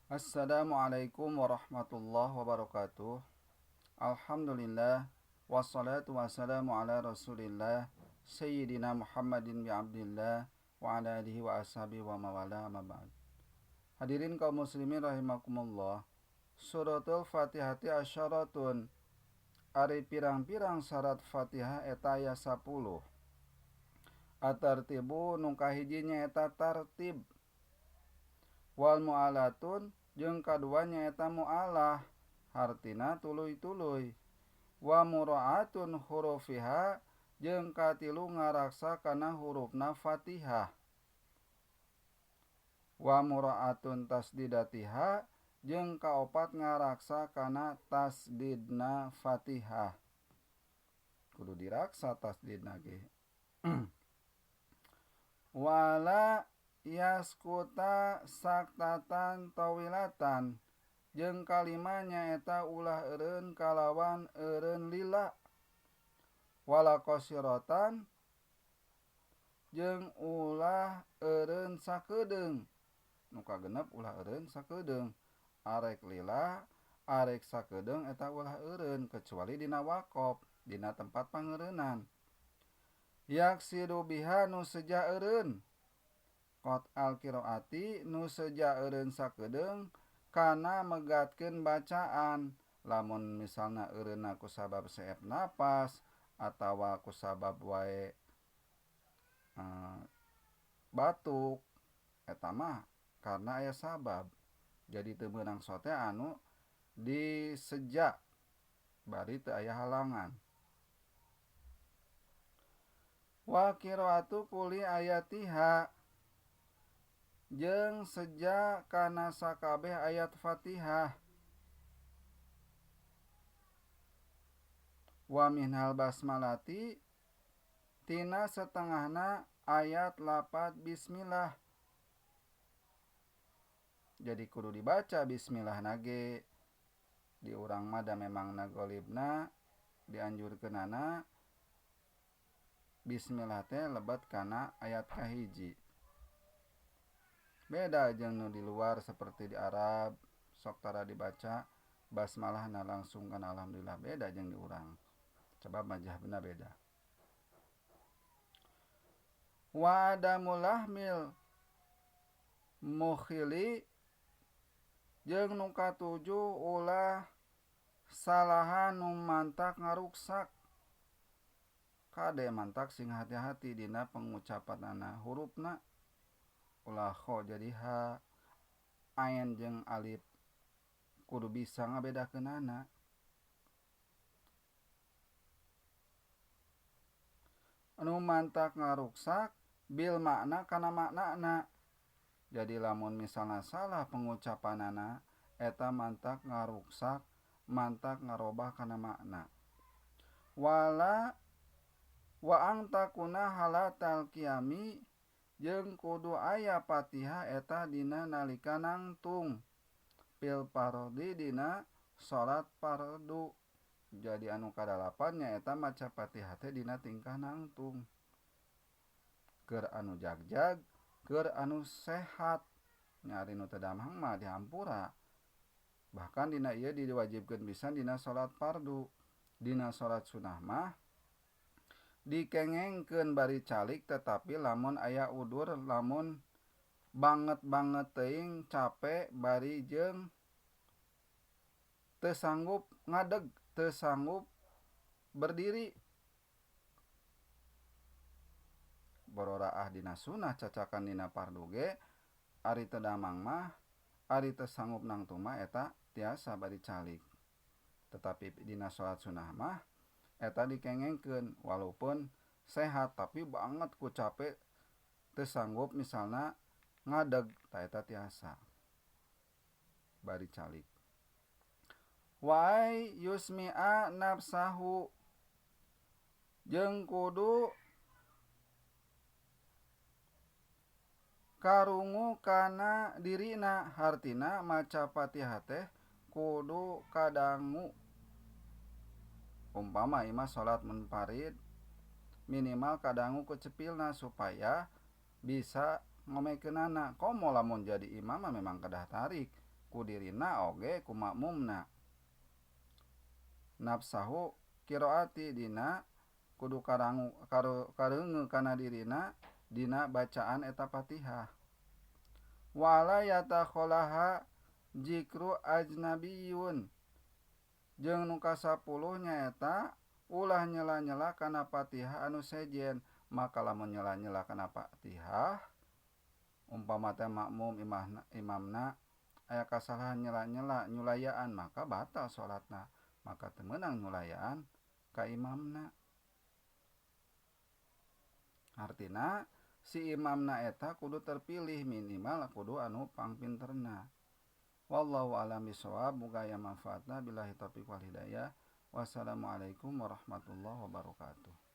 Assalamualaikum warahmatullahi wabarakatuh. Alhamdulillah wassalatu wassalamu ala Rasulillah Sayyidina Muhammadin bi Abdillah wa ala alihi wa ashabihi wa mawala amma ba'd. Hadirin kaum muslimin rahimakumullah. Suratul Fatihati asyaratun. Ari pirang-pirang syarat Fatihah eta aya 10. Atartibu nu kahijinya eta tartib. Wal mu'alatun jeung kaduanya eta mu'alah hartina tuluy-tuluy. Wa mura'atun hurufiha jeung katilu ngaraksa kana hurufna Fatihah. Wa mura'atun tasdidatiha jeung kaopat ngaraksa kana tasdidna Fatihah. Kudu diraksa tasdidna ge. Wala yaskuta saktatan tawilatan jeung kalimanya eta ulah eureun kalawan eureun lila. Wala qasiratan jeung ulah eureun sakedeung. Nu kagenep ulah eureun sakedeung. Arek lila arek sakedeung eta ulah eureun kecuali dina waqaf dina tempat pangeureunan. Yaksidu biha nu seja eureun qot al-qiraati nu seja eureun sakedeung kana megatkeun bacaan. Lamun misalna eureunna ku sabab seep napas atawa ku sabab wae batuk eta mah karena aya sabab. Jadi teu meunang sote anu diseja bari teu aya halangan. Wa qiraatu kulli ayatiha jeung seja kana sakabeh ayat Fatihah. Wa minhal basmalati tina setengahna ayat lapat bismillah. Jadi kudu dibaca bismillah nage di urang mada memang nagolibna dianjurkeunana bismillah teh lebat kana ayat kahiji. Beda jeung nu di luar seperti di Arab sok tara dibaca basmalahna langsung kana alhamdulillah, beda jeung di urang. Coba mazhabna beda. Wa adamul lahmil mukhili jeung nu katujuh ulah salahan nu mantak ngaruksak. Kade mantak sing hati-hati dina pengucapanana hurufna. Ulah kho jadi ha, ain jeung alif kudu bisa ngabedakeunana. Anu mantak ngaruksak bil makna kana maknana. Jadi lamun misalna salah pengucapanana eta mantak ngaruksak, mantak ngarobah kana makna. Wala wa angtakuna halatal qiyami jeung kudu aya Fatihah eta dina nalika nangtung pil parodi dina salat fardu. Jadi anu kadalapan nyaeta maca Fatihah teh dina tingkah nangtung. Keur anu jagjag, keur anu sehat. Nyari nu teu damang mah dihampura. Bahkan dina ieu diwajibkeun pisan dina salat fardu. Dina salat sunah mah dikengengkeun bari calik, tetapi lamun aya udur, lamun banget teuing capek bari jeung teu sanggup ngadeg, teu sanggup berdiri, borораah dina sunah cacakan dina fardu ge ari teu damang mah, ari teu sanggup nangtung mah eta tiasa bari calik. Tetapi dina salat sunah mah eta dikengengkeun walaupun sehat tapi banget ku capek teu sanggup misalna ngadeg, ta eta tiasa bari calik. Wa yusmi'a nafsahu jeung kudu karungu kana dirina, hartina maca Fatihah teh kudu kadangu. Umpama imah salat munfarid minimal kadangu ku cepilna supaya bisa ngomekeunana. Komo lamun jadi imam memang kedah tarik ku dirina oge ku makmumna. Nafsahu qiraati dina kudu kareungeul kana dirina dina bacaan eta Fatihah. Wala yatakholaha jikru ajnabiyun jeung nu kasapuluh nyaeta ulah nyela-nyela kana Fatihah anu sejen. Maka lamun nyela-nyela kana Fatihah umpama teh makmum imamna aya kasalahan nyela-nyela nyulayaan maka batal salatna, maka teu meunang nyulayaan ka imamna. Artina si imamna eta kudu terpilih, minimal kudu anu pangpinterna. Wallahu a'lam bishawab. Muga aya manfaatna. Billahi taufiq wal hidayah. Wassalamualaikum warahmatullahi wabarakatuh.